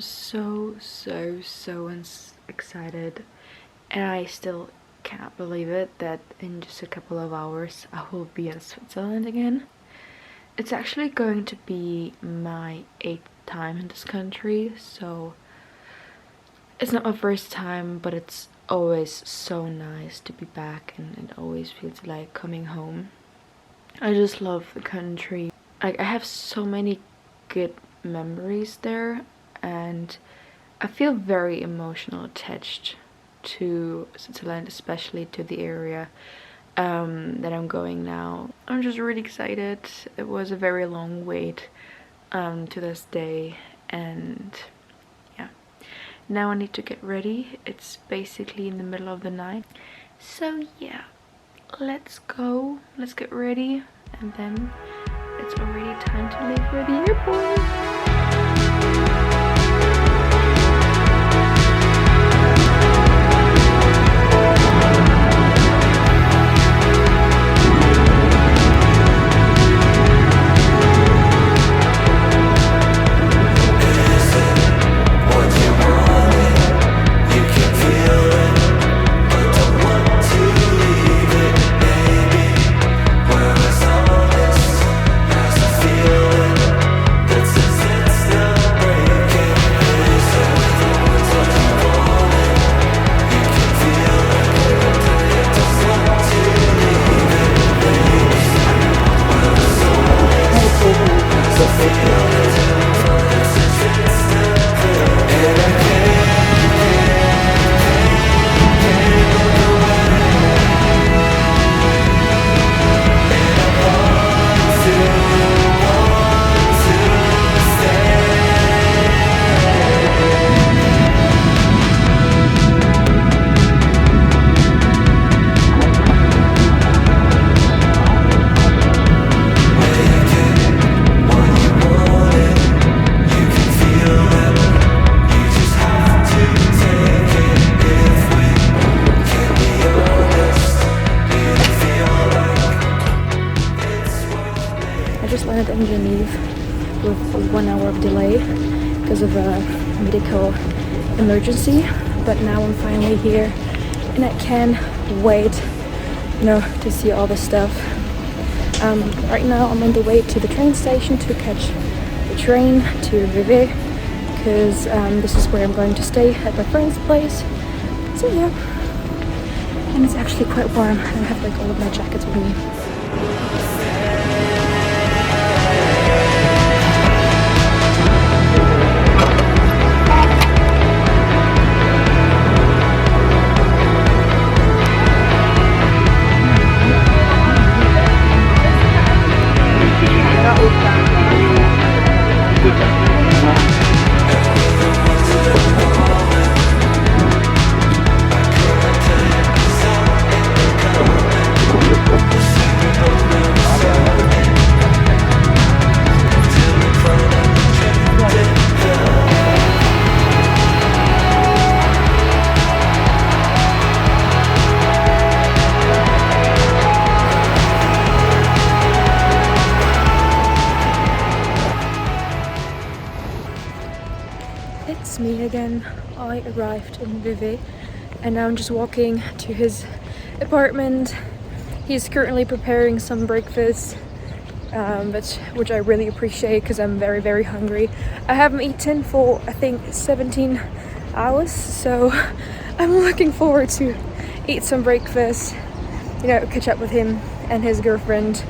so excited, and I still cannot believe it that in just a couple of hours I will be in Switzerland again. It's actually going to be my 8th time in this country, so it's not my first time, but it's always so nice to be back, and it always feels like coming home. I just love the country. Like, I have so many good memories there, and I feel very emotional attached to Switzerland, especially to the area that I'm going now. I'm just really excited. It was a very long wait to this day, and yeah, now I need to get ready. It's basically in the middle of the night, so yeah, let's go, let's get ready, and then it's already time to leave for the airport. In Geneva with a 1 hour of delay because of a medical emergency, but now I'm finally here and I can't wait, to see all the stuff. Right now I'm on the way to the train station to catch the train to Vevey, because this is where I'm going to stay at my friend's place. So yeah, and it's actually quite warm. I have like all of my jackets with me. It's me again. I arrived in Vevey and now I'm just walking to his apartment. He's currently preparing some breakfast, which I really appreciate because I'm very hungry. I haven't eaten for I think 17 hours, so I'm looking forward to eat some breakfast, catch up with him and his girlfriend,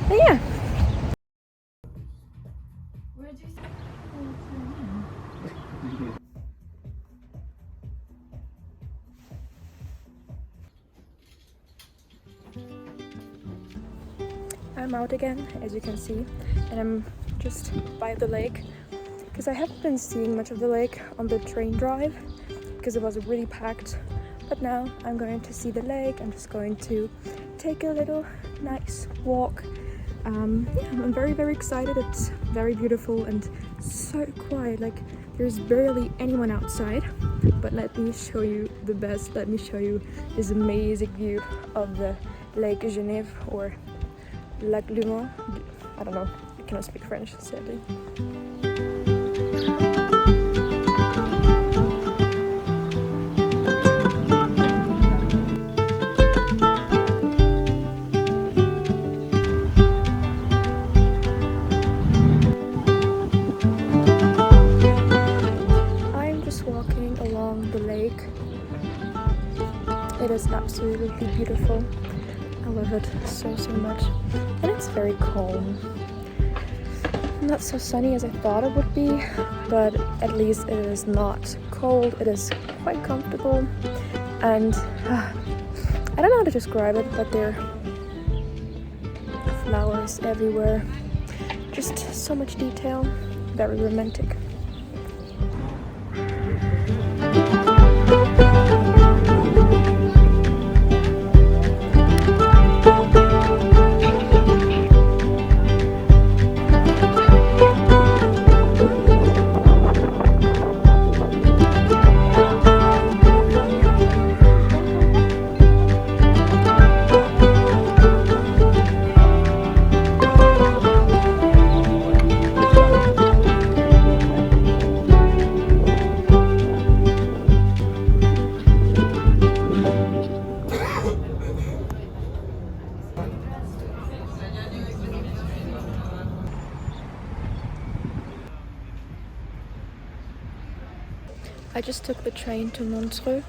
and yeah. I'm out again, as you can see, and I'm just by the lake because I haven't been seeing much of the lake on the train drive because it was really packed, but now I'm going to see the lake. I'm just going to take a little nice walk. Yeah, I'm very excited. It's very beautiful and so quiet, like there's barely anyone outside. But let me show you the best. Let me show you this amazing view of the Lake Geneva, or Lac Lumon. I don't know, I cannot speak French, sadly. along the lake. It is absolutely beautiful. I love it so much. And it's very calm. Not so sunny as I thought it would be, but at least it is not cold. It is quite comfortable. And I don't know how to describe it, but there are flowers everywhere. Just so much detail. Very romantic. I just took the train to Montreux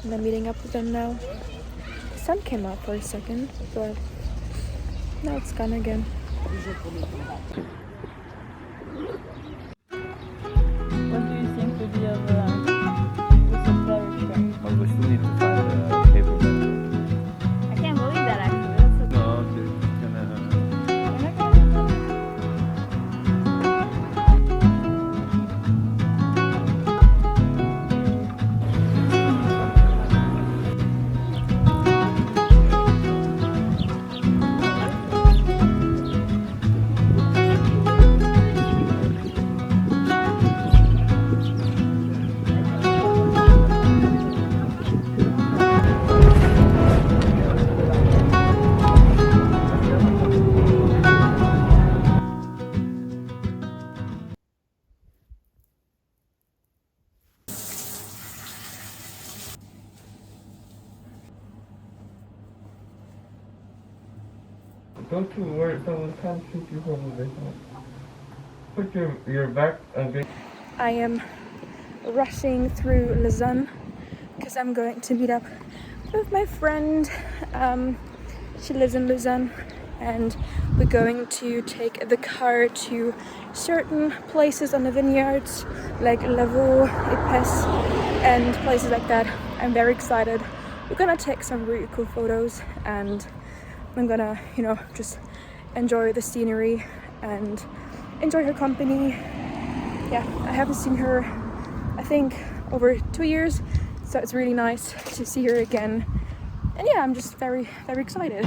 and I'm meeting up with them now. The sun came out for a second, but now it's gone again. What do you think would be of this is very strange. Oh, we still need to find a paper bag. I can't believe that actually. That's a No, dude, it's gonna... Don't you worry, someone can't shoot you from the basement. Put your back against... I am rushing through Lausanne because I'm going to meet up with my friend. She lives in Lausanne and we're going to take the car to certain places on the vineyards like Vaud, and places like that. I'm very excited. We're gonna take some really cool photos and I'm gonna, just enjoy the scenery and enjoy her company. Yeah, I haven't seen her, I think, over 2 years, so it's really nice to see her again. And yeah, I'm just very, very excited.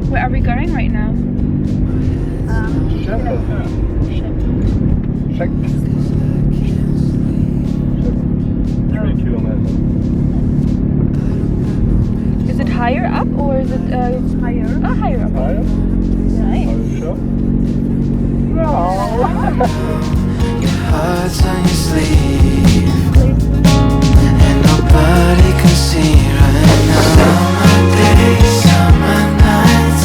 Where are we going right now? Check. 3 kilometers. Is it higher up or is it higher? Oh, higher up. Higher? Nice. Are you sure? Your heart's on your sleeve, and nobody can see right now. Summer days, summer nights,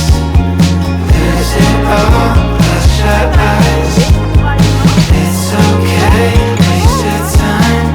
lose it all, close your eyes. It's okay, waste your time.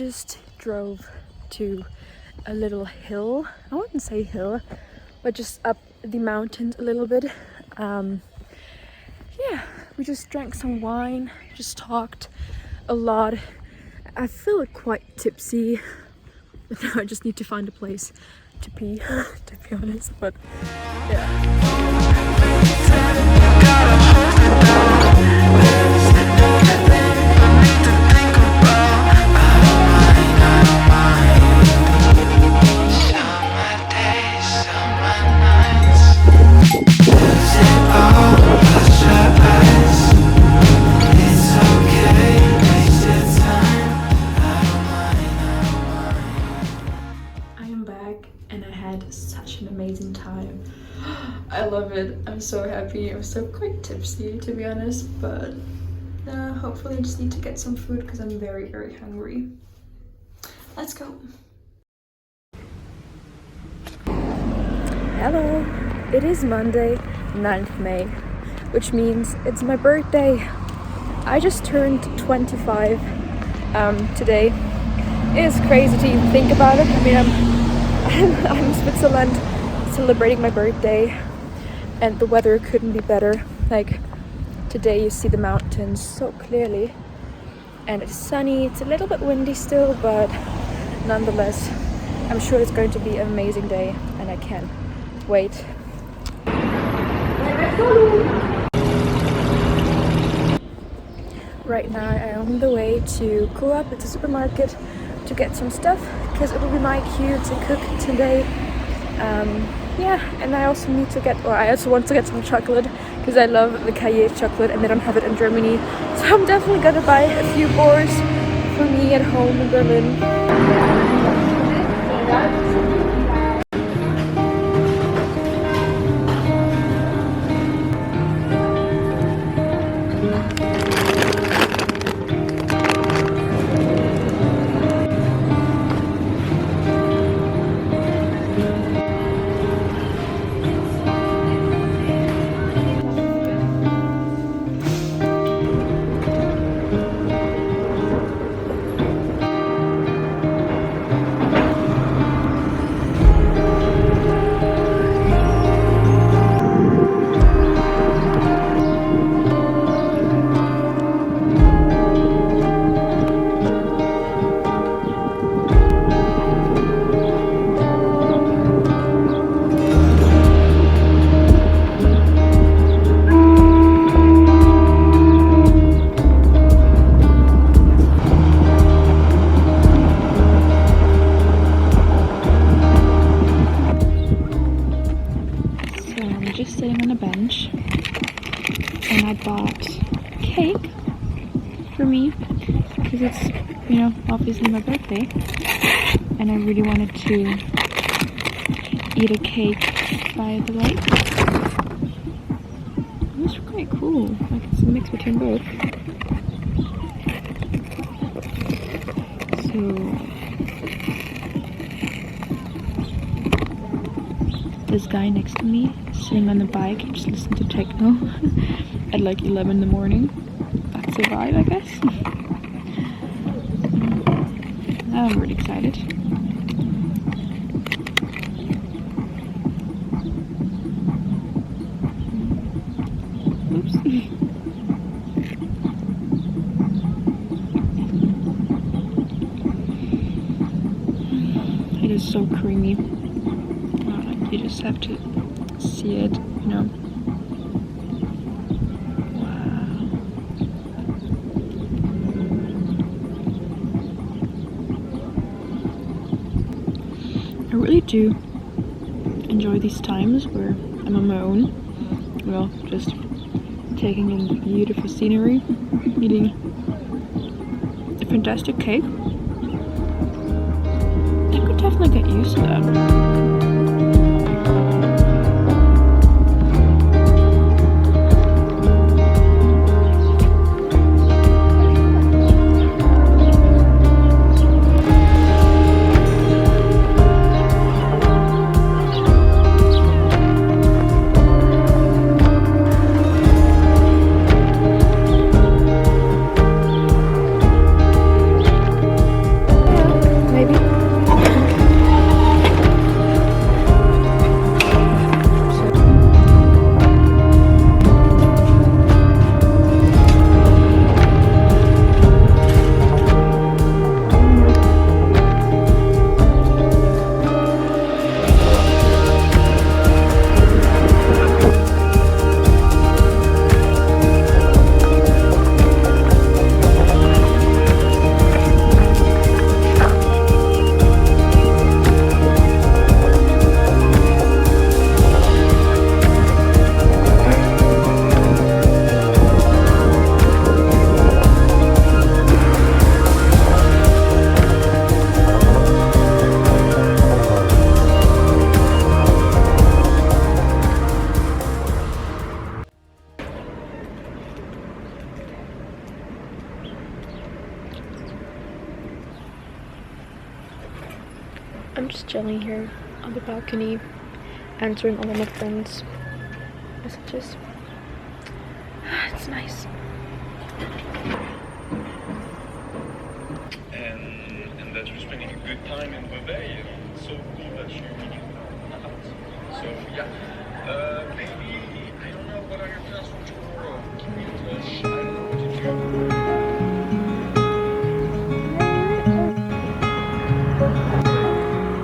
just drove to a little hill. I wouldn't say hill, but just up the mountains a little bit. Yeah, we just drank some wine, just talked a lot. I feel quite tipsy. I just need to find a place to pee, to be honest, but yeah. I love it. I'm so happy. I'm still quite tipsy, to be honest, but hopefully I just need to get some food because I'm very, very hungry. Let's go. Hello, it is Monday, 9th May, which means it's my birthday. I just turned 25 today. It is crazy to even think about it. I mean, I'm in Switzerland celebrating my birthday, and the weather couldn't be better. Like today you see the mountains so clearly, and it's sunny. It's a little bit windy still, but nonetheless I'm sure it's going to be an amazing day, and I can't wait. Right now I am on the way to Coop, it's a supermarket, to get some stuff because it will be my cue to cook today. Yeah, and I also need to get, or I also want to get some chocolate because I love the Cahiers chocolate and they don't have it in Germany. So I'm definitely gonna buy a few bars for me at home in Berlin. Sitting on a bench and I bought cake for me because it's, you know, obviously my birthday and I really wanted to eat a cake by the lake. It's quite cool, like it's a mix between both. So this guy next to me sitting on the bike, just listen to techno at like 11 in the morning. That's a vibe, I guess. I'm really excited. Oops. It is so creamy. You just have to see it, you know. Wow. I really do enjoy these times where I'm on my own. Well, just taking in the beautiful scenery, eating a fantastic cake. I could definitely get used to that. I'm just chilling here on the balcony, answering all of my friends' messages. It's nice. And that you're spending a good time in Vevey. It's so cool that you're out. So yeah, maybe I don't know what are your plans for tomorrow. Keep me in touch. I don't know what to do.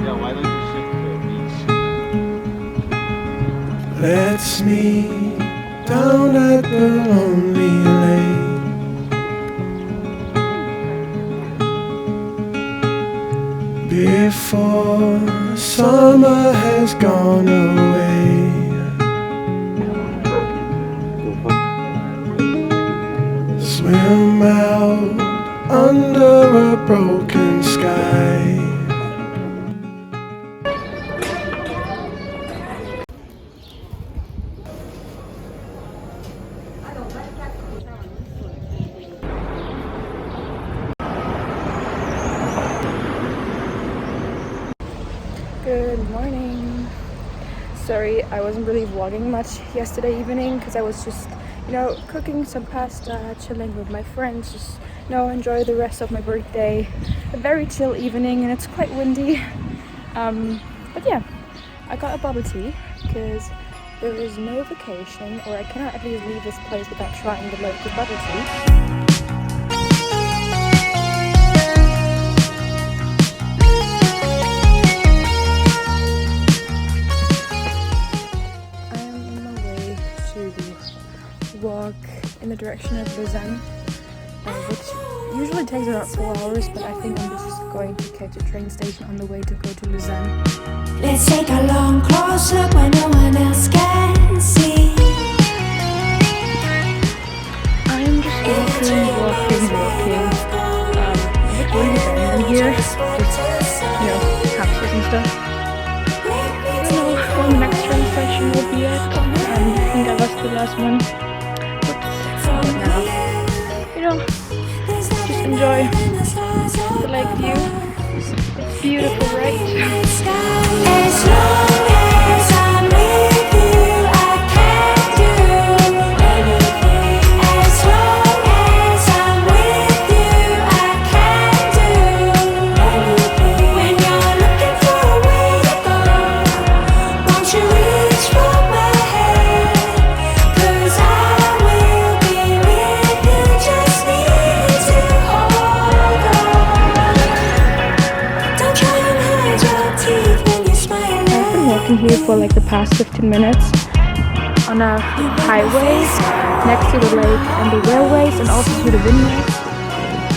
Yeah, why don't you sit to the beach? Let's meet down at the lonely lake. Before summer has gone away. Swim out under a broken sky. Good morning. Sorry, I wasn't really vlogging much yesterday evening because I was just, cooking some pasta, chilling with my friends, just, enjoy the rest of my birthday. A very chill evening and it's quite windy. But yeah, I got a bubble tea because there is no vacation, or I cannot at least leave this place without trying the local bubble tea. Walk in the direction of Lausanne, which usually takes about 4 hours, but I think I'm just going to catch a train station on the way to go to Lausanne. Let's take a long close look when no one else can see. I'm just walking. A bit windy in here, just, houses and stuff. I don't know when the next train station will be at. I think I lost the last one. Just enjoy the lake view. It's beautiful, right? As long as I'm with you, I can do anything. As long as I'm with you, I can do anything. When you're looking for a way to go, won't you reach for my hand? 'Cause I will be with you, just need to hold on. Don't try and hide your teeth when you're smiling. I've been walking here for like the past 15 minutes on a highway next to the lake and the railways and also to the vineyards.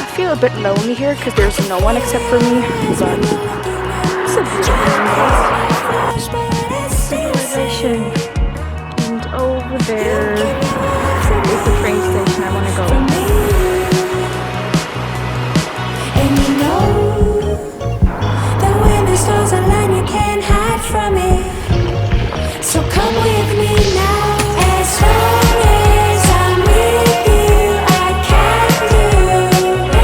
I feel a bit lonely here because there's no one except for me, but it's a beautiful civilization. And over there is the train station I want to go. And you know that when the stars align, you can't hide from it. So come with me now. As long as I'm with you, I can do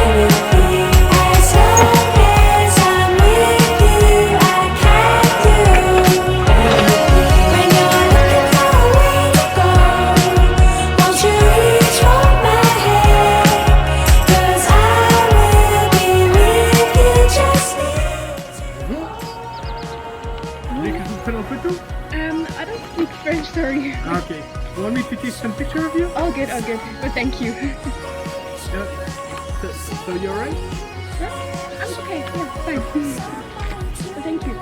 anything. As long as I'm with you, I can do anything. When you're looking for a way to go, won't you reach for my hand? 'Cause I will be with you, just I don't speak French, sorry. Okay. You want me to take some picture of you? All good, but thank you. Yeah. So you're right? I'm okay, yeah, fine. But thank you.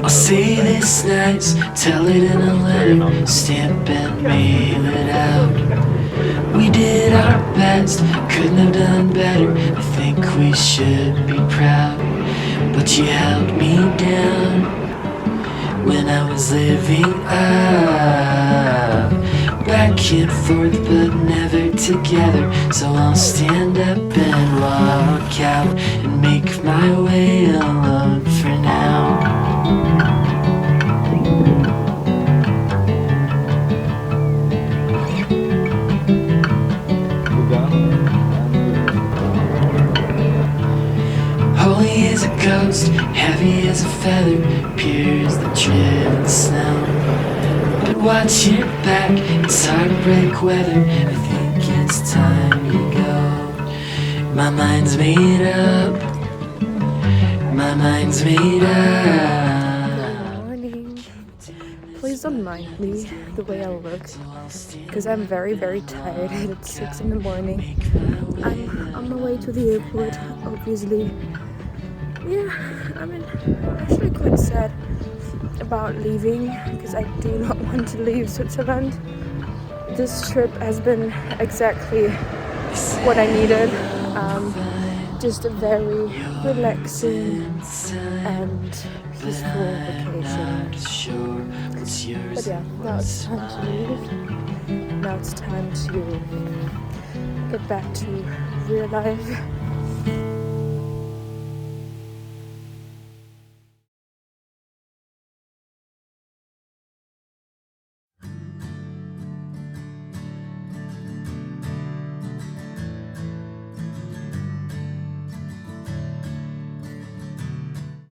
I'll say this nice, tell it in a letter, stamp and mail it out. We did our best, couldn't have done better. I think we should be proud, but you held me down. when I was living up, back and forth but never together. So I'll stand up and walk out and make my way alone for now. Holy as a ghost, heavy as a feather, pure as the driven snow. But watch your back, it's heartbreak weather. I think it's time to go. My mind's made up. My mind's made up. Morning. Please don't mind me the way I look, because I'm very, very tired and it's 6 in the morning. I'm on my way to the airport, obviously. Yeah, I'm actually quite sad about leaving, because I do not want to leave Switzerland. This trip has been exactly what I needed. Just a very relaxing and peaceful vacation. But yeah, now it's time to leave. Now it's time to get back to real life.